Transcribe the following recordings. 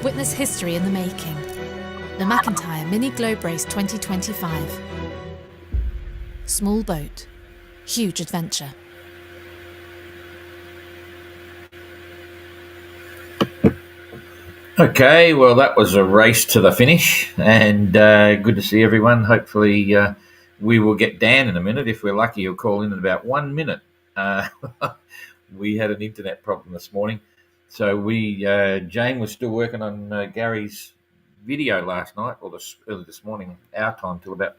Witness history in the making. The McIntyre Mini Globe Race 2025. Small boat, huge adventure. Okay, well, that was a race to the finish, and good to see everyone. Hopefully, we will get Dan in a minute. If we're lucky, he'll call in about 1 minute. We had an internet problem this morning, so Jane was still working on Gary's video last night, or early this morning, our time, till about,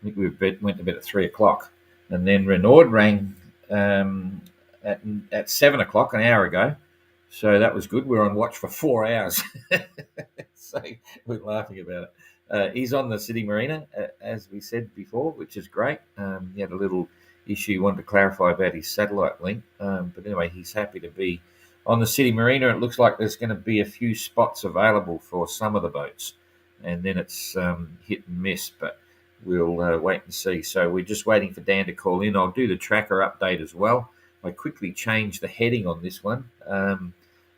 I think went to bed at 3 o'clock, and then Renaud rang at 7 o'clock, an hour ago. So that was good. We were on watch for 4 hours. So we're laughing about it. He's on the City Marina, as we said before, which is great. He had a little issue he wanted to clarify about his satellite link. But anyway, he's happy to be on the City Marina. It looks like there's going to be a few spots available for some of the boats. And then it's hit and miss, but we'll wait and see. So we're just waiting for Dan to call in. I'll do the tracker update as well. I quickly changed the heading on this one.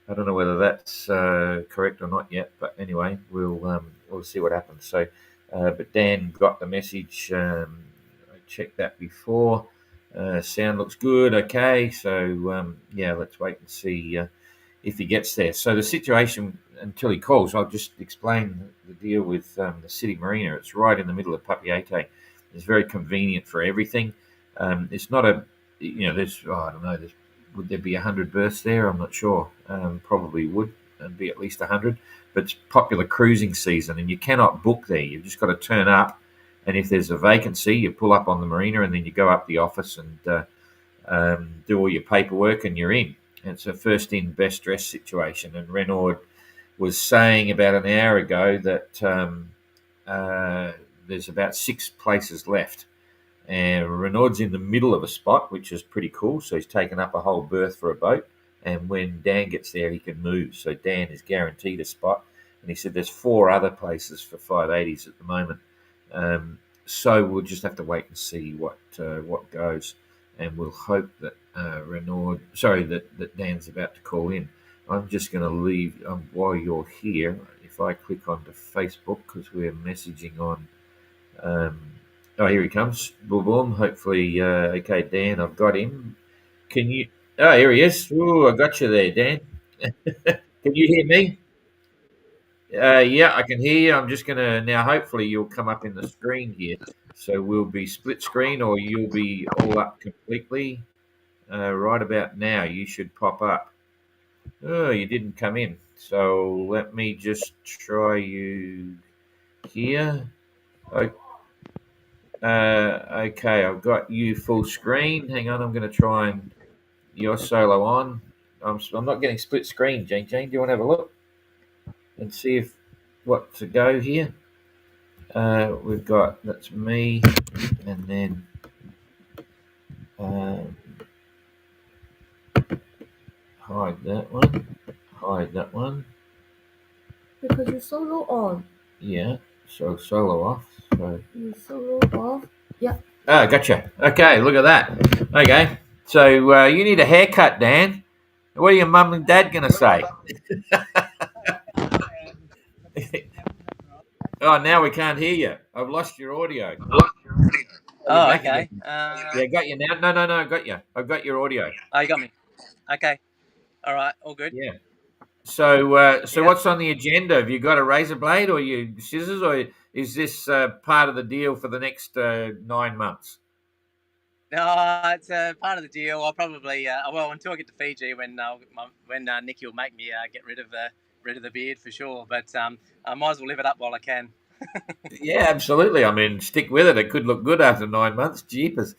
I don't know whether that's correct or not yet, but anyway, we'll see what happens. So, but Dan got the message. I checked that before. Sound looks good. Okay, so yeah, let's wait and see if he gets there. So the situation until he calls, I'll just explain the deal with the City Marina. It's right in the middle of Papeete. It's very convenient for everything. It's not a, there's, I don't know, would there be 100 berths there? I'm not sure. Probably would be at least 100. But it's popular cruising season, and you cannot book there. You've just got to turn up, and if there's a vacancy, you pull up on the marina, and then you go up the office and do all your paperwork, and you're in. And it's a first in, best dressed situation. And Renaud was saying about an hour ago that there's about 6 places left. And Renaud's in the middle of a spot, which is pretty cool. So he's taken up a whole berth for a boat. And when Dan gets there, he can move. So Dan is guaranteed a spot. And he said there's 4 other places for 580s at the moment. So we'll just have to wait and see what goes. And we'll hope that that Dan's about to call in. I'm just going to leave while you're here. If I click onto Facebook, because we're messaging on. Oh, here he comes. Boom, boom. Hopefully, okay, Dan, I've got him. Can you? Oh, here he is. Oh, I got you there, Dan. Can you hear me? Yeah, I can hear you. I'm just going to now, hopefully, you'll come up in the screen here. So we'll be split screen, or you'll be all up completely. Right about now, you should pop up. Oh, you didn't come in. So let me just try you here. Okay, I've got you full screen. Hang on, I'm going to try and you're solo on. I'm not getting split screen, Jane. Jane, do you want to have a look and see if what to go here? We've got, that's me, and then hide that one. Hide that one. Because you're solo on. Yeah, so solo off. So You solo off. Yeah. Oh, gotcha. Okay, look at that. Okay, so you need a haircut, Dan. What are your mum and dad going to say? Oh, now we can't hear you. I've lost your audio. Oh, okay. Yeah, got you now. No, got you. I've got your audio. Oh, you got me. Okay. All right. All good. Yeah. So, what's on the agenda? Have you got a razor blade or you scissors, or is this part of the deal for the next 9 months? No, it's part of the deal. I'll probably until I get to Fiji when Nicky will make me get rid of the beard for sure. But I might as well live it up while I can. Yeah, absolutely. I mean, stick with it. It could look good after 9 months. Jeepers.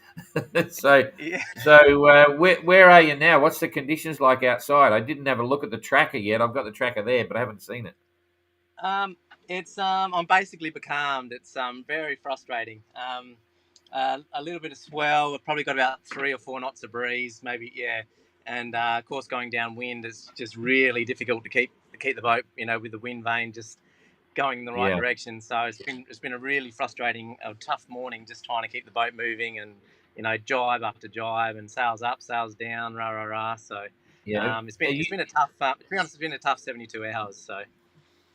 So where are you now? What's the conditions like outside? I didn't have a look at the tracker yet. I've got the tracker there, but I haven't seen it. It's I'm basically becalmed. It's very frustrating. A little bit of swell. We've probably got about 3 or 4 knots of breeze, maybe. Yeah, and of course going downwind is just really difficult to keep the boat, with the wind vane just going in the right direction. So it's been a really frustrating, tough morning, just trying to keep the boat moving, and jibe after jibe, and sails up, sails down, rah rah rah. So it's been a tough. To be honest, it's been a tough 72 hours. So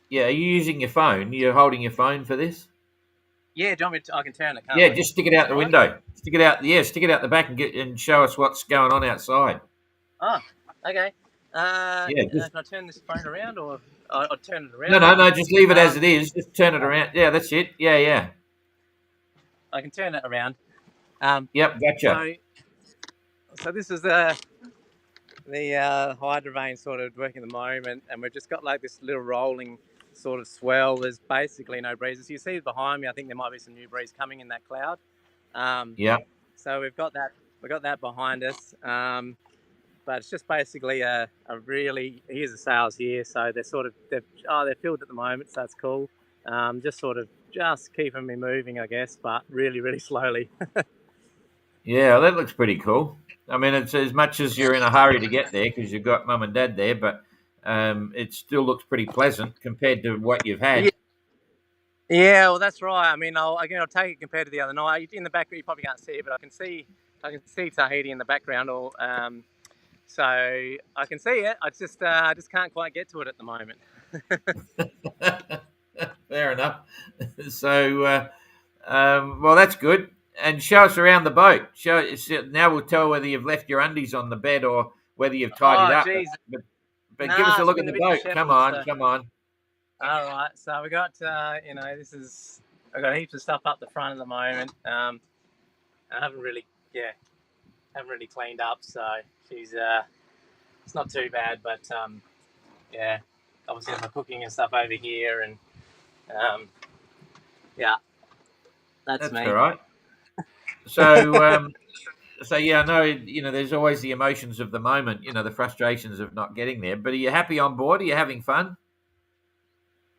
Yeah, are you using your phone? You're holding your phone for this? Yeah, do you want me to? I can turn it, can't Yeah, I? just stick it out the All right. window. Stick it out. Yeah, stick it out the back and show us what's going on outside. Oh, okay. Yeah, Can I turn this phone around, or I'll turn it no, around, no, or no. Just leave it as um, it is. Just turn it around. Yeah, that's it. Yeah, yeah. I can turn it around. Um, Yep, gotcha. so so this is the hydro vane sort of working at the moment, and we've just got like this little rolling sort of swell. There's basically no breezes. You see behind me, I think there might be some new breeze coming in that cloud. Um, Yeah, so we've got that behind us. But it's just basically a really, here's the sails here, so they're filled at the moment, so that's cool. Just sort of just keeping me moving, I guess, but really really slowly. yeah. That looks pretty cool. I mean, it's as much as you're in a hurry to get there because you've got mum and dad there, but it still looks pretty pleasant compared to what you've Yeah, had. yeah, well that's right. I mean, I'll take it compared to the other night. In the background, you probably can't see it, but I can see Tahiti in the background, or so I can see it. I just can't quite get to it at the moment. Fair enough. So, well, that's good. And show us around the boat. Now we'll tell whether you've left your undies on the bed or whether you've tidied Oh, up. geez, But give us nah, a it's look at been the a bit of a boat. Come shambles. on, come on. All right, so we got I've got heaps of stuff up the front at the moment. I haven't really cleaned up, so she's it's not too bad, but yeah, obviously my cooking and stuff over here, and um, yeah, that's That's all me. right. So, so yeah, I know. There's always the emotions of the moment. The frustrations of not getting there. But are you happy on board? Are you having fun?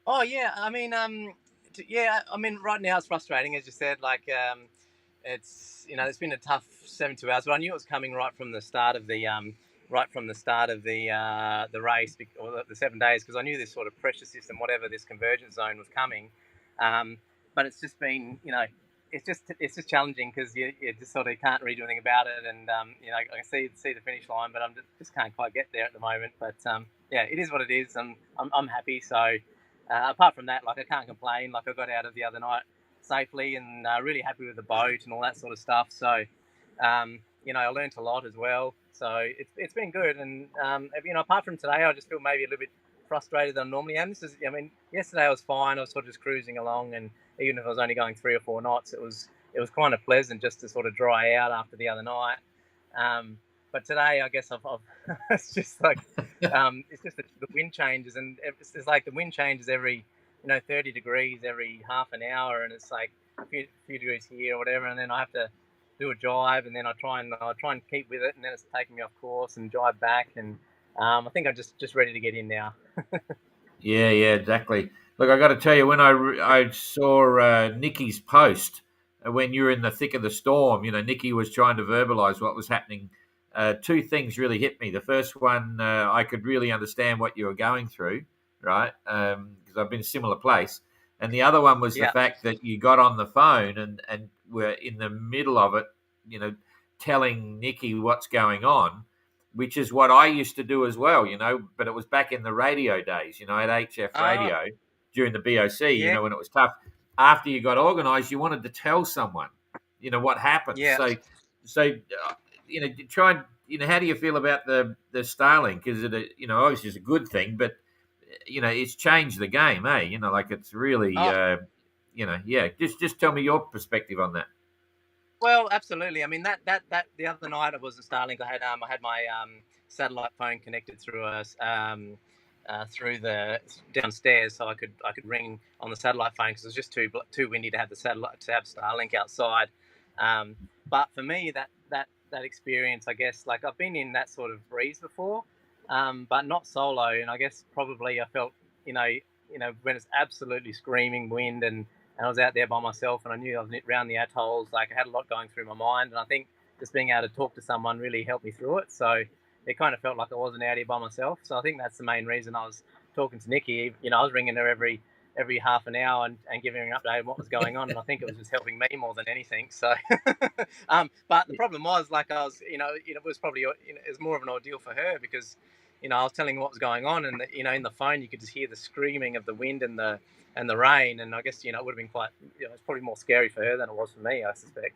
Oh yeah, I mean, yeah, I mean, right now it's frustrating, as you said. Like, it's it's been a tough 72 hours, but I knew it was coming right from the start of the race, or the 7 days, because I knew this sort of pressure system, whatever this convergence zone was coming. But it's just been, it's just challenging because you just sort of can't really do anything about it, and I can see the finish line, but just can't quite get there at the moment. But yeah, it is what it is, and I'm happy. So apart from that, like I can't complain. Like I got out of the other night safely, and really happy with the boat and all that sort of stuff. So I learnt a lot as well. So it's been good, and apart from today, I just feel maybe a little bit frustrated than I normally am. I mean, yesterday I was fine. I was sort of just cruising along, and even if I was only going 3 or 4 knots, it was kind of pleasant just to sort of dry out after the other night. But today, I guess I've it's just like it's just the wind changes, and it's like the wind changes every 30 degrees every half an hour, and it's like a few degrees here or whatever, and then I have to do a jibe, and then I try and keep with it, and then it's taking me off course and jibe back, and I think I'm just ready to get in now. Yeah, yeah, exactly. Look, I got to tell you, when I saw Nikki's post when you were in the thick of the storm, Nikki was trying to verbalise what was happening. Two things really hit me. The first one, I could really understand what you were going through, right? Because I've been in a similar place. And the other one was the Yeah. fact that you got on the phone and were in the middle of it, telling Nikki what's going on, which is what I used to do as well, but it was back in the radio days, at HF Oh, radio during the BOC, yeah, when it was tough. After you got organised, you wanted to tell someone, what happened. yeah. Try and, how do you feel about the Starlink? Is it, obviously it's a good thing, but, it's changed the game, eh? Like it's really, Oh, yeah, just tell me your perspective on that. well, absolutely. I mean that the other night it wasn't Starlink. I had my satellite phone connected through the downstairs, so I could ring on the satellite phone because it was just too windy to have Starlink outside. But for me, that experience, I guess, like I've been in that sort of breeze before, but not solo, and I guess probably I felt when it's absolutely screaming wind, and I was out there by myself, and I knew I was around the atolls. Like I had a lot going through my mind, and I think just being able to talk to someone really helped me through it. So it kind of felt like I wasn't out here by myself. So I think that's the main reason I was talking to Nikki. I was ringing her every half an hour and giving her an update on what was going on, and I think it was just helping me more than anything. So, but the problem was, like, I was, it was probably, it was more of an ordeal for her because, I was telling him what was going on, and in the phone you could just hear the screaming of the wind and the rain, and I guess it would have been quite, it's probably more scary for her than it was for me, I suspect.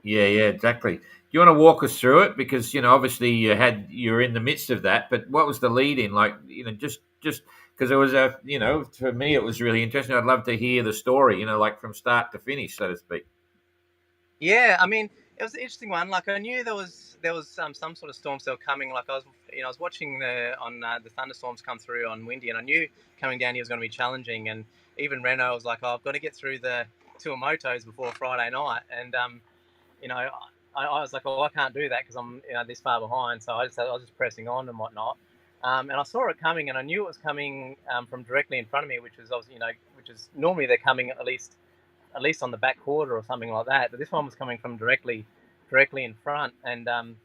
Yeah, exactly. Do you want to walk us through it? Because obviously you're in the midst of that, but what was the lead in? Like, just because it was for me it was really interesting. I'd love to hear the story, like from start to finish, so to speak. Yeah, I mean, it was an interesting one. Like, I knew there was some sort of storm cell coming. Like, I was watching the thunderstorms come through on Windy, and I knew coming down here was going to be challenging. And even Renault was like, "Oh, I've got to get through the Tuamotus before Friday night." And I was like, "Oh, I can't do that because I'm this far behind." So I was just pressing on and whatnot. And I saw it coming, and I knew it was coming from directly in front of me, which was obviously which is normally they're coming at least on the back quarter or something like that. But this one was coming from directly in front, and I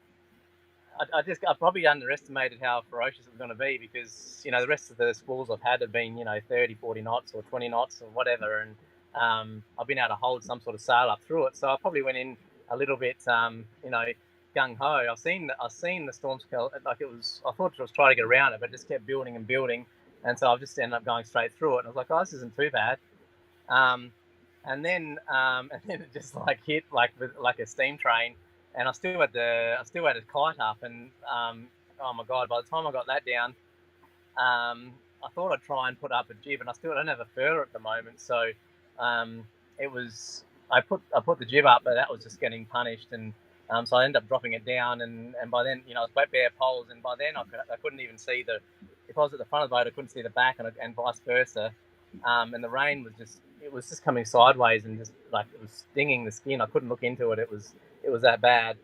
probably underestimated how ferocious it was going to be, because the rest of the squalls I've had have been 30, 40 knots or 20 knots or whatever, and I've been able to hold some sort of sail up through it. So I probably went in a little bit gung ho. I've seen the storm scale, like I thought it was trying to get around it, but it just kept building and building, and so I've just ended up going straight through it. And I was like, oh, this isn't too bad. And then it just like hit like a steam train, and I still had a kite up, and oh my god! By the time I got that down, I thought I'd try and put up a jib, and I still don't have a furler at the moment. So it was I put the jib up, but that was just getting punished, and so I ended up dropping it down, and by then it was bare poles, and by then I couldn't even see if I was at the front of the boat I couldn't see the back, and vice versa. And the rain was just coming sideways, and just like it was stinging the skin. I couldn't look into it. It was that bad.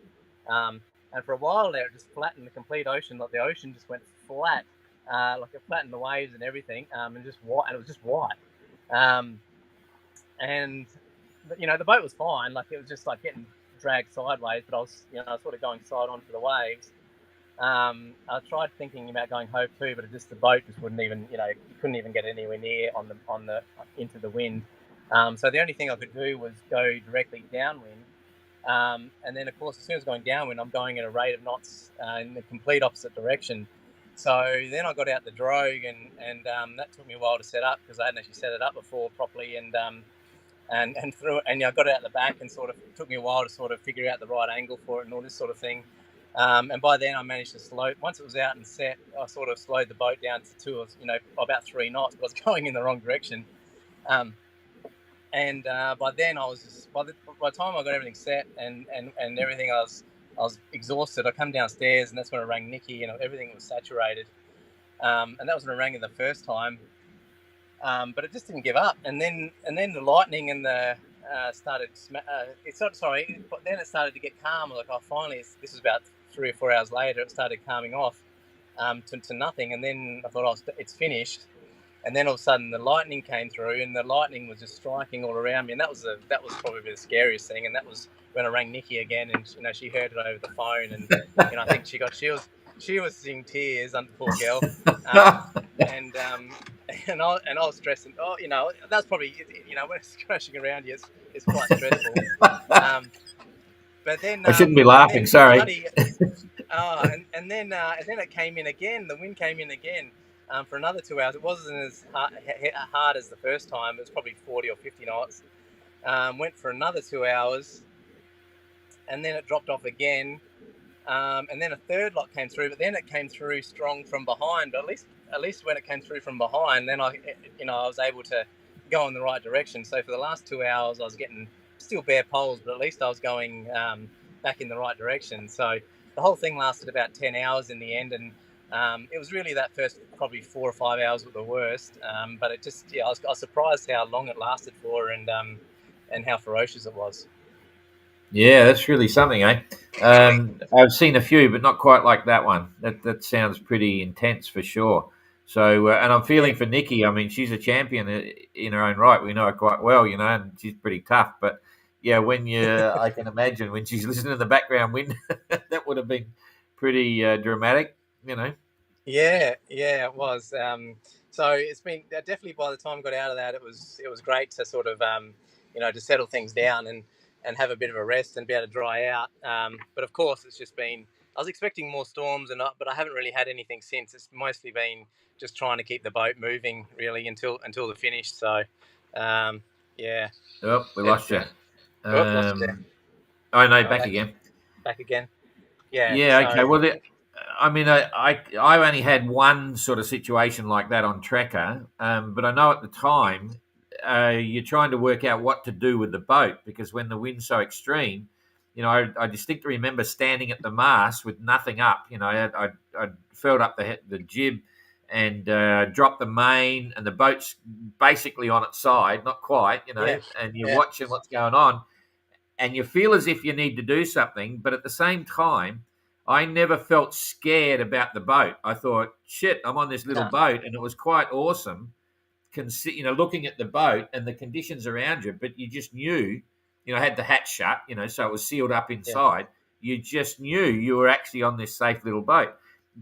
And for a while there, it just flattened the complete ocean. Like the ocean just went flat, like it flattened the waves and everything, and just white. And it was just white. And the boat was fine. Like it was just like getting dragged sideways, but I was sort of going side on to the waves. I tried thinking about going hove too, but the boat just wouldn't even, you couldn't even get anywhere near into the wind. So the only thing I could do was go directly downwind. And then of course, as soon as going downwind, I'm going at a rate of knots in the complete opposite direction. So then I got out the drogue, and that took me a while to set up, because I hadn't actually set it up before properly, and through it, and I got it out the back, and sort of took me a while to sort of figure out the right angle for it and all this sort of thing. And by then I managed to slow. Once it was out and set, I sort of slowed the boat down to about 3 knots, but I was going in the wrong direction. And by then I was just, by the time I got everything set and everything, I was exhausted. I come downstairs, and that's when I rang Nikki, and everything was saturated. And that was when I rang her the first time. But it just didn't give up. And then the lightning and the started. But then it started to get calm. Like, oh, finally, this was about 3 or 4 hours later. It started calming off to nothing. And then I thought, oh, it's finished. And then all of a sudden the lightning came through, and the lightning was just striking all around me. And that was probably the scariest thing. And that was when I rang Nikki again, and she heard it over the phone. And I think she was seeing tears, under poor girl. And I was stressing. Oh, that's probably when it's crashing around you, it's quite stressful. But then I shouldn't be laughing. Sorry. And then it came in again. The wind came in again for another 2 hours. It wasn't as hard as the first time. It was probably 40 or 50 knots. Went for another 2 hours, and then it dropped off again. And then a third lot came through, but then it came through strong from behind. But at least when it came through from behind, then I was able to go in the right direction. So for the last 2 hours, I was getting still bare poles, but at least I was going back in the right direction. So the whole thing lasted about 10 hours in the end, and it was really that first probably 4 or 5 hours were the worst. But it just, I was surprised how long it lasted for, and how ferocious it was. Yeah, that's really something, eh? I've seen a few, but not quite like that one. That sounds pretty intense for sure. So, and I'm feeling for Nikki. I mean, she's a champion in her own right. We know her quite well, and she's pretty tough. But yeah, I can imagine when she's listening to the background wind, that would have been pretty dramatic, Yeah, it was. So it's been definitely, by the time I got out of that, it was great to sort of to settle things down and have a bit of a rest and be able to dry out. But of course, it's just been I was expecting more storms, but I haven't really had anything since. It's mostly been just trying to keep the boat moving really until the finish. So, yeah, Oh, we it, lost you. lost you there. Oh no, Oh, back again. back again. Yeah. Yeah, okay. So Well, I mean, I only had one sort of situation like that on Trekker, but I know at the time you're trying to work out what to do with the boat because when the wind's so extreme, I distinctly remember standing at the mast with nothing up. I furled up the jib and dropped the main, and the boat's basically on its side, not quite, yeah, and you're yeah, watching what's going on and you feel as if you need to do something, but at the same time, I never felt scared about the boat. I thought, shit, I'm on this little no, boat, and it was quite awesome. Looking at the boat and the conditions around you, but you just knew, I had the hatch shut, so it was sealed up yeah. inside. You just knew you were actually on this safe little boat.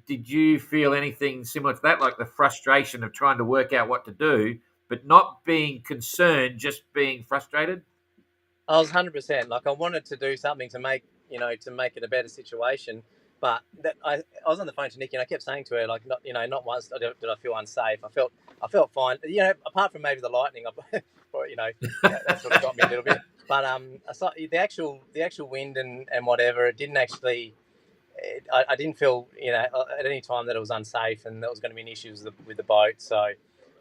Did you feel anything similar to that, like the frustration of trying to work out what to do, but not being concerned, just being frustrated? I was 100%. Like I wanted to do something to make it a better situation, but I was on the phone to Nikki and I kept saying to her like not once did I feel unsafe. I felt fine. Apart from maybe the lightning, or, that sort of got me a little bit. But I saw the actual wind and whatever. It didn't actually. I didn't feel at any time that it was unsafe and there was going to be an issue with the boat. So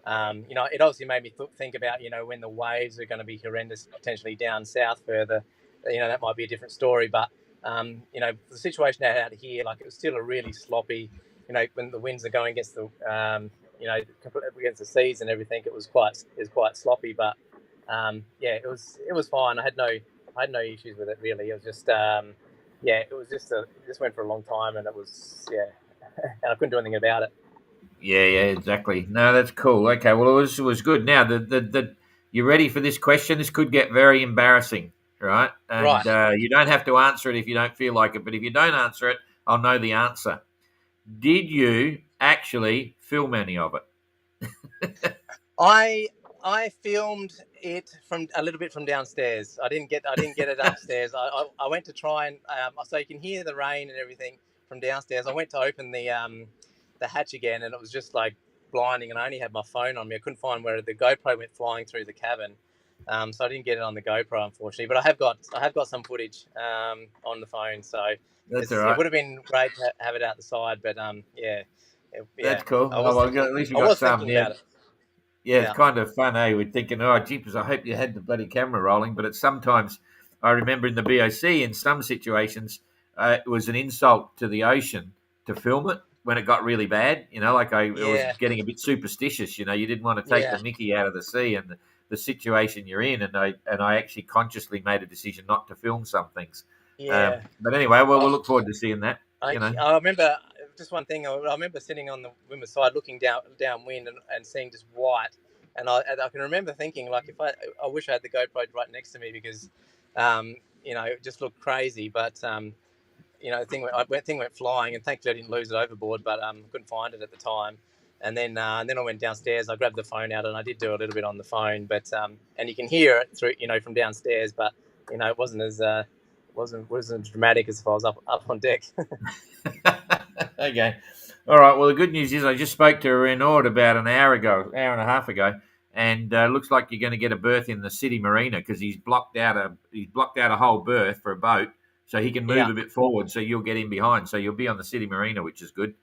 it obviously made me think about when the waves are going to be horrendous potentially down south further. That might be a different story. But the situation out here, like it was still a really sloppy. When the winds are going against the against the seas and everything, it was quite sloppy. But it was fine. I had no issues with it really. It was just it just went for a long time, and it was and I couldn't do anything about it. Yeah, exactly. No, that's cool. Okay, well, it was good. Now, you ready for this question? This could get very embarrassing, right? And Right. you don't have to answer it if you don't feel like it. But if you don't answer it, I'll know the answer. Did you actually film any of it? I filmed it from a little bit from downstairs. I didn't get it upstairs. I went to try and so you can hear the rain and everything from downstairs. I went to open the hatch again, and it was just like blinding. And I only had my phone on me. I couldn't find where the GoPro went flying through the cabin, so I didn't get it on the GoPro unfortunately. But I have got some footage on the phone. So That's all it right. would have been great to have it out the side, but That's cool. I Oh, was well, thinking at least we I got was some. thinking Yeah, about it. yeah, it's Yeah. kind of fun, eh? We're thinking, oh, jeepers, I hope you had the bloody camera rolling. But it's sometimes, I remember in the BOC, in some situations, it was an insult to the ocean to film it when it got really bad. Like it was Yeah. getting a bit superstitious. You didn't want to take the Yeah. mickey out of the sea and the situation you're in. And I actually consciously made a decision not to film some things. Yeah. But anyway, well, I, we'll look forward to seeing that. I remember just one thing. I remember sitting on the women's side, looking downwind and seeing just white. And I can remember thinking, like, I wish I had the GoPro right next to me because, it just looked crazy. But the thing went flying, and thankfully I didn't lose it overboard. But couldn't find it at the time. And then I went downstairs. I grabbed the phone out, and I did do a little bit on the phone. But and you can hear it through, from downstairs. But it wasn't as wasn't dramatic as if I was up on deck. Okay. All right. Well, the good news is I just spoke to Renaud about an hour and a half ago, and looks like you're going to get a berth in the city marina because he's blocked out a whole berth for a boat, so he can move Yeah. a bit forward. So you'll get in behind. So you'll be on the city marina, which is good.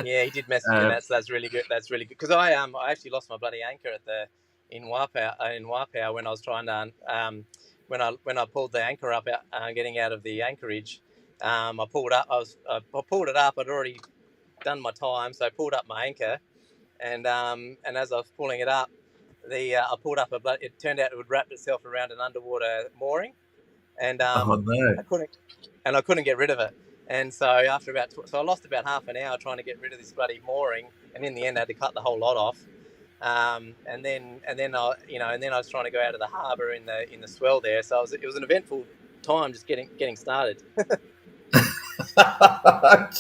Yeah, he did message me Uh, that, so that's really good. That's really good because I actually lost my bloody anchor in Wapau when I was trying to when I pulled the anchor up getting out of the anchorage. I pulled up. I pulled it up. I'd already done my time, so I pulled up my anchor, and as I was pulling it up, I pulled up it turned out it would wrap itself around an underwater mooring, and oh no. I couldn't get rid of it. And so after so I lost about half an hour trying to get rid of this bloody mooring, and in the end I had to cut the whole lot off. And then I was trying to go out of the harbour in the swell there. So it was an eventful time just getting started.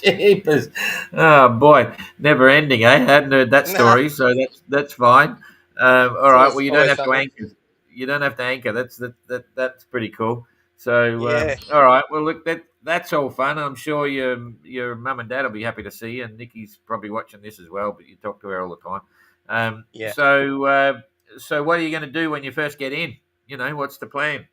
Jeepers. Oh boy, never ending, eh? I hadn't heard that Nah, story, so that's fine. All it's right. Well, you don't always have to something. anchor. You don't have to anchor. That's pretty cool. So Yeah, all right. Well, look, that's all fun. I'm sure your mum and dad will be happy to see you, and Nikki's probably watching this as well. But you talk to her all the time. Yeah. So what are you going to do when you first get in? What's the plan?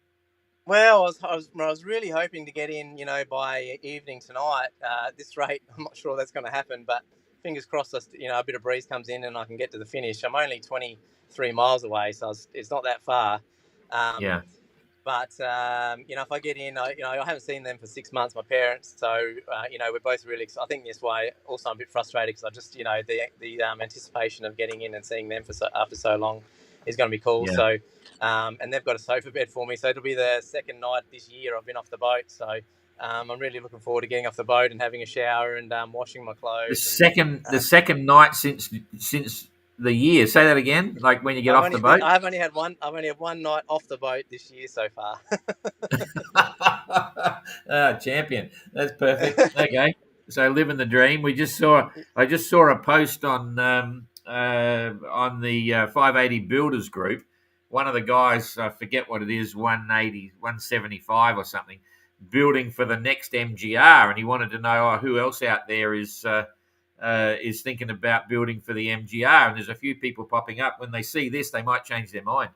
Well, I was really hoping to get in, by evening tonight. At this rate, I'm not sure that's going to happen, but fingers crossed, a bit of breeze comes in and I can get to the finish. I'm only 23 miles away, so it's not that far. Yeah, But if I get in, I haven't seen them for 6 months, my parents. So we're both really excited. I think this way. Also, I'm a bit frustrated because I just, the anticipation of getting in and seeing them after so long is going to be cool. yeah. So, and they've got a sofa bed for me, so it'll be the second night this year I've been off the boat. So, I'm really looking forward to getting off the boat and having a shower and washing my The clothes. second night since the year. Say that again. Like when you get off the boat. I've only had one. I've only had one night off the boat this year so far. Champion. That's perfect. Okay. So living the dream. I just saw a post on the 580 Builders group. One of the guys, I forget what it is, 180, 175 or something, building for the next MGR, and he wanted to know who else out there is thinking about building for the MGR. And there's a few people popping up. When they see this, they might change their mind.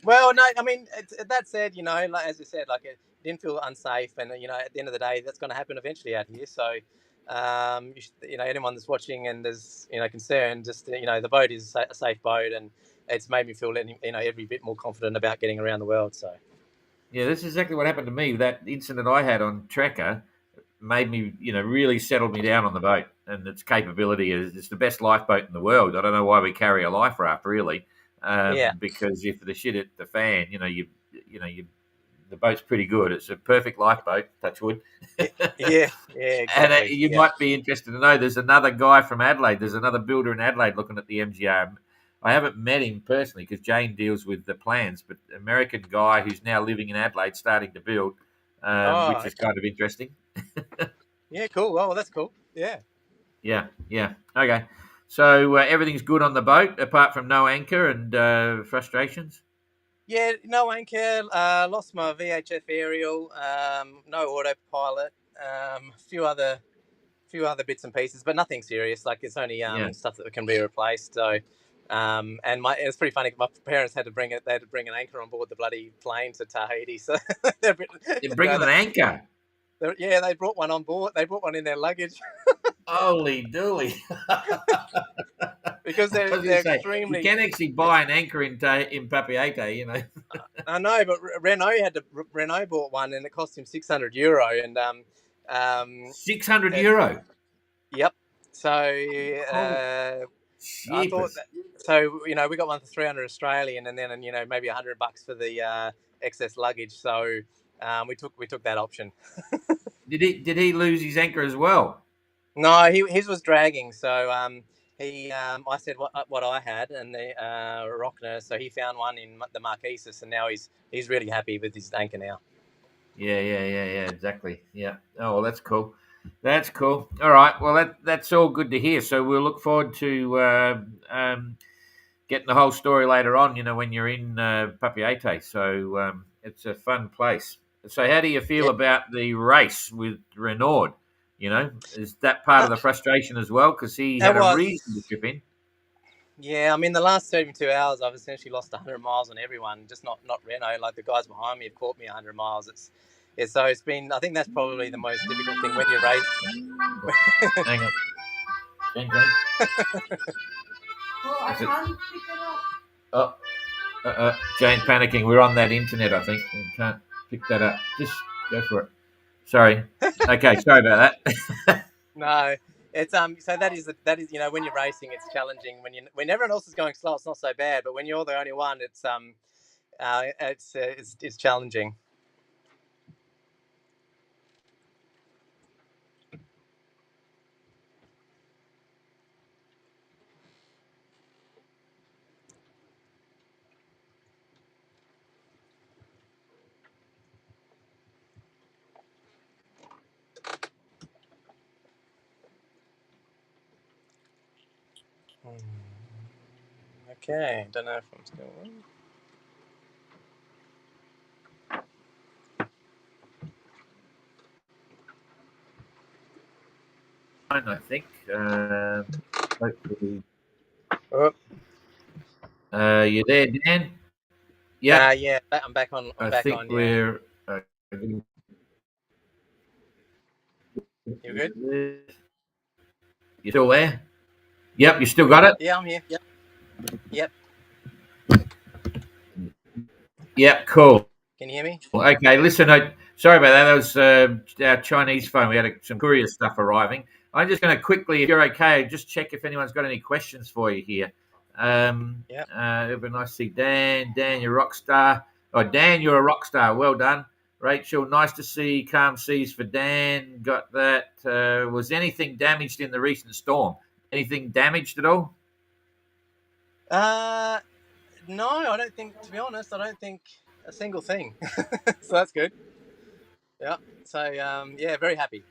Well, no, I mean, that said, like, as you said, like it didn't feel unsafe, and at the end of the day, that's going to happen eventually out here. So, anyone that's watching and is concerned, just the boat is a safe boat, and it's made me feel every bit more confident about getting around the world. So, Yeah, that's exactly what happened to me. That incident I had on Trekker made me, really settled me down on the boat and its capability. It's the best lifeboat in the world. I don't know why we carry a life raft, really, yeah, because if the shit hit the fan, the boat's pretty good. It's a perfect lifeboat, touch wood. yeah, And exactly, you yeah. might be interested to know there's another guy from Adelaide. There's another builder in Adelaide looking at the MGR. I haven't met him personally because Jane deals with the plans, but American guy who's now living in Adelaide starting to build, Oh, which is okay. kind of interesting. Yeah, cool. Oh, well, that's cool. Yeah. Yeah, yeah. Okay. So everything's good on the boat apart from no anchor and frustrations? Yeah, no anchor. Lost my VHF aerial. No autopilot. A few other bits and pieces, but nothing serious. Like it's only Yeah. stuff that can be replaced. So, and it's pretty funny. My parents had to bring it. They had to bring an anchor on board the bloody plane to Tahiti. So, they're, a bit- You're you know, bringing an anchor. yeah, they brought one on board. They brought one in their luggage Holy dooly. because I was going to they're say, you extremely. can actually buy an anchor in Papeete. I know, but Renault bought one, and it cost him €600, and 600 it, euro. yep. So Oh, I thought jeepers. that. So we got one for 300 Australian, and then maybe $100 for the excess luggage. So we took that option. Did he lose his anchor as well? No, his was dragging. So I said what I had, and the Rockner. So he found one in the Marquesas, and now he's really happy with his anchor now. Yeah, exactly. Yeah. Oh, well, that's cool. That's cool. All right. Well, that's all good to hear. So we'll look forward to getting the whole story later on, when you're in Papeete. So it's a fun place. So how do you feel Yeah, about the race with Renaud? Is that part of the frustration as well? Because he it had a was. reasonable trip in. Yeah, I mean, the last 72 hours, I've essentially lost 100 miles on everyone. Just not Renault. Like the guys behind me have caught me 100 miles. So it's been. I think that's probably the most difficult thing when you race. Hang on. Jane. Oh, I Is it? can't pick it up. Oh, Jane panicking. We're on that internet, I think. We can't pick that up. Just go for it. Sorry. Okay, sorry about that. No, it's So that is when you're racing, it's challenging. When everyone else is going slow, it's not so bad. But when you're the only one, it's challenging. Okay, don't know if I'm still on. I think. Hopefully, Oh, you there, Dan? Yep. yeah, I'm back on. I'm I back think on. Yeah, we're. you good? You still there? Yep. You still got it. Yeah, I'm here. Yep. Yep. Cool. Can you hear me? Okay, listen, sorry about that. That was our Chinese phone. We had some courier stuff arriving. I'm just going to quickly, if you're okay, just check if anyone's got any questions for you here. Yeah. It'd be nice to see Dan. Dan, you're a rock star. Oh, Dan, you're a rock star. Well done. Rachel, nice to see calm seas for Dan. Got that. Was anything damaged in the recent storm? Anything damaged at all? No, I don't think. To be honest, I don't think a single thing. So that's good. Yeah. So yeah, very happy.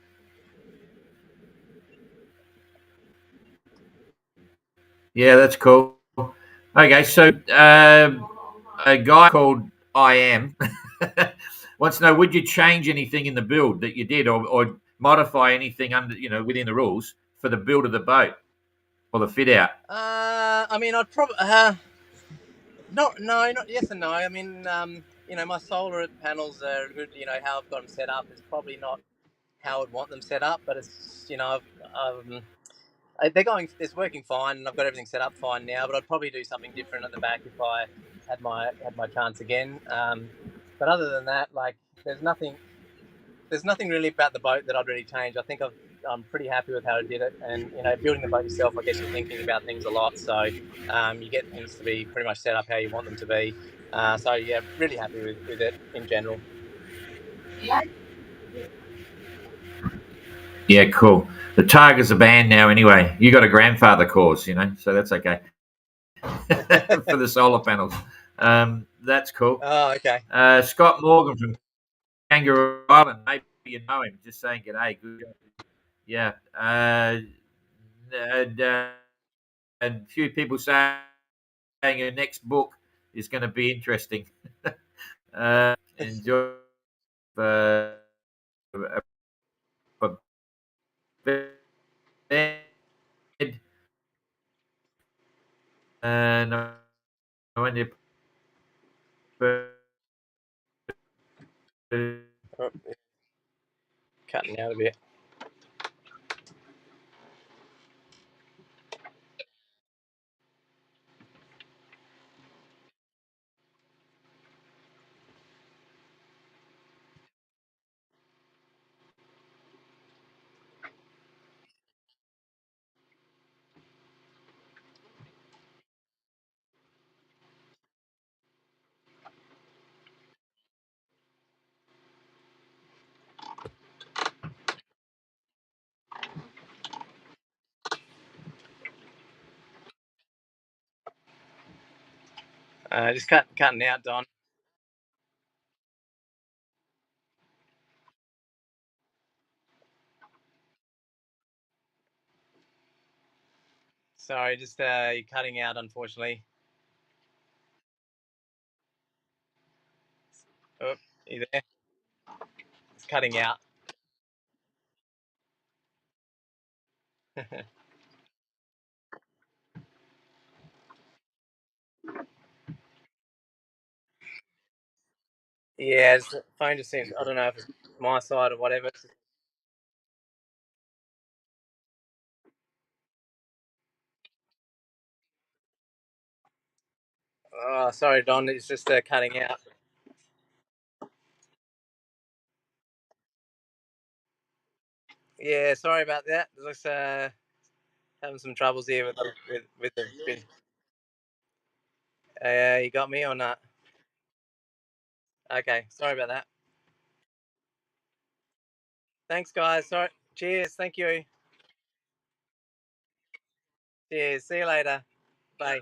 Yeah, that's cool. Okay, so a guy called I Am wants to know: would you change anything in the build that you did, or modify anything under within the rules for the build of the boat or the fit out? I mean, I'd probably not yes and no. I mean, my solar panels are good. How I've got them set up is probably not how I'd want them set up, but it's they're going. It's working fine, and I've got everything set up fine now. But I'd probably do something different at the back if I had my chance again. But other than that, like, there's nothing. There's nothing really about the boat that I'd really change. I think I'm pretty happy with how I did it, and building the boat yourself, I guess you're thinking about things a lot. So you get things to be pretty much set up how you want them to be. So yeah, really happy with it in general. Yeah, cool. The Targa's a band now, anyway. You got a grandfather cause, so that's okay for the solar panels. That's cool. Oh, okay. Scott Morgan from Kangaroo Island. Maybe you know him. Just saying g'day. Good. Yeah. And a few people saying your next book is going to be interesting. Enjoy. Uh, bed, and when you Oh, cutting out a bit. Just cutting out, Don. Sorry, just you're cutting out, unfortunately. Oh, you there? It's cutting out. Yeah, the phone just seems. I don't know if it's my side or whatever. Oh, sorry, Don. It's just cutting out. Yeah, sorry about that. Looks having some troubles here with the. You got me or not? Okay, sorry about that. Thanks, guys. Sorry. Cheers. Thank you. Cheers. See you later. Bye.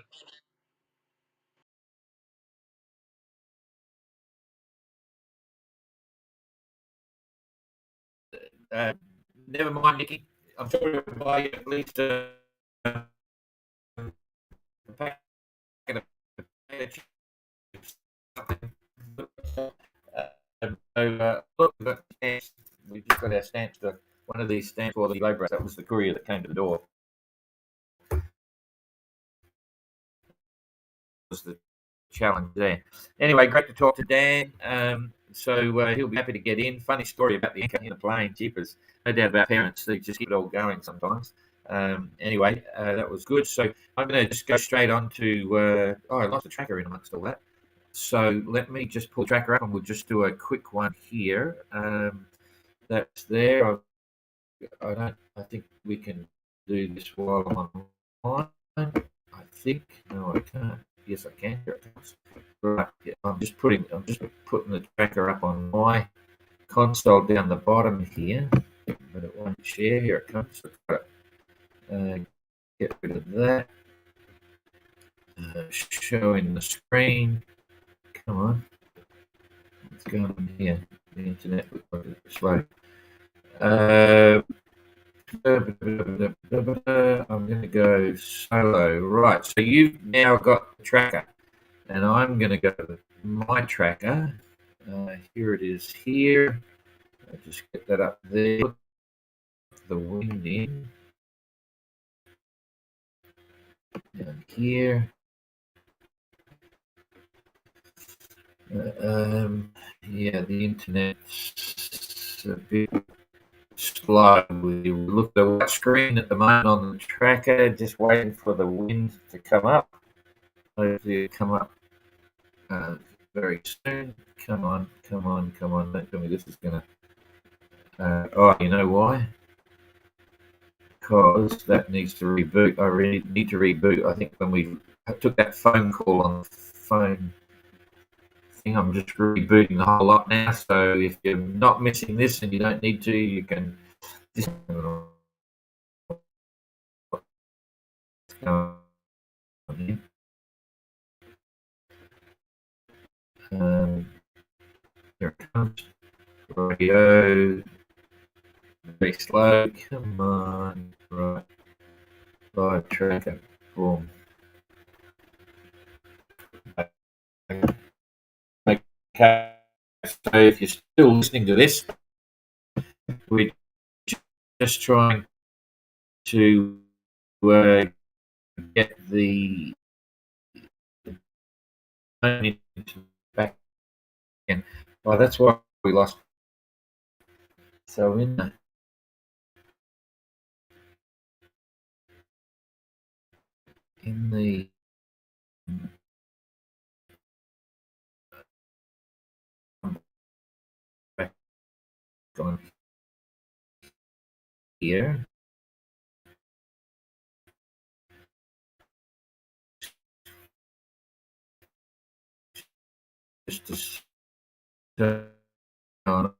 never mind, Nicky. I'm sure we'll buy you at least a packet of potato chips. Look, we've just got our stamps to one of these stands for the globe race. That was the courier that came to the door. Was the challenge there. Anyway, great to talk to Dan. So he'll be happy to get in. Funny story about the anchor in the plane, jeepers. No doubt about parents. They just keep it all going sometimes. Anyway, that was good. So I'm going to just go straight on to, I lost the tracker in amongst all that. So let me just pull the tracker up and we'll just do a quick one here. That's there. I think we can do this while I'm online. I think. No, I can't. Yes, I can. Here it comes. Right. Yeah, I'm just putting the tracker up on my console down the bottom here, but it won't share. Here it comes. Get rid of that. Showing the screen. Come on. What's going on here? The internet looks like it's slow. I'm going to go solo. Right. So you've now got the tracker. And I'm going to go to my tracker. Here it is here. I'll just get that up there. Put the wind in. Down here. Yeah, the internet's a bit slow. We look at the white screen at the moment on the tracker, just waiting for the wind to come up. Hopefully it'll come up very soon. Come on. Don't tell me this is going to... oh, you know why? Because that needs to reboot. I really need to reboot. I think when we took that phone call on the phone thing, I'm just rebooting the whole lot now. So if you're not missing this and you don't need to, you can just here it comes. Radio. Very slow. Come on. Right. Live tracker. Boom. Okay. So if you're still listening to this, we're just trying to get the back again. Oh, that's why we lost. So in the back on here. Just to turn on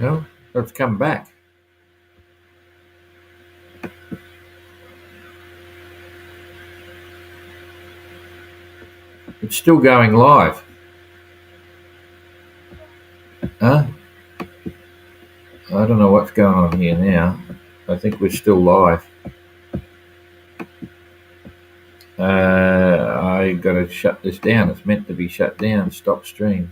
Well, let's come back. It's still going live. Huh? I don't know what's going on here now. I think we're still live. I got to shut this down. It's meant to be shut down. Stop stream.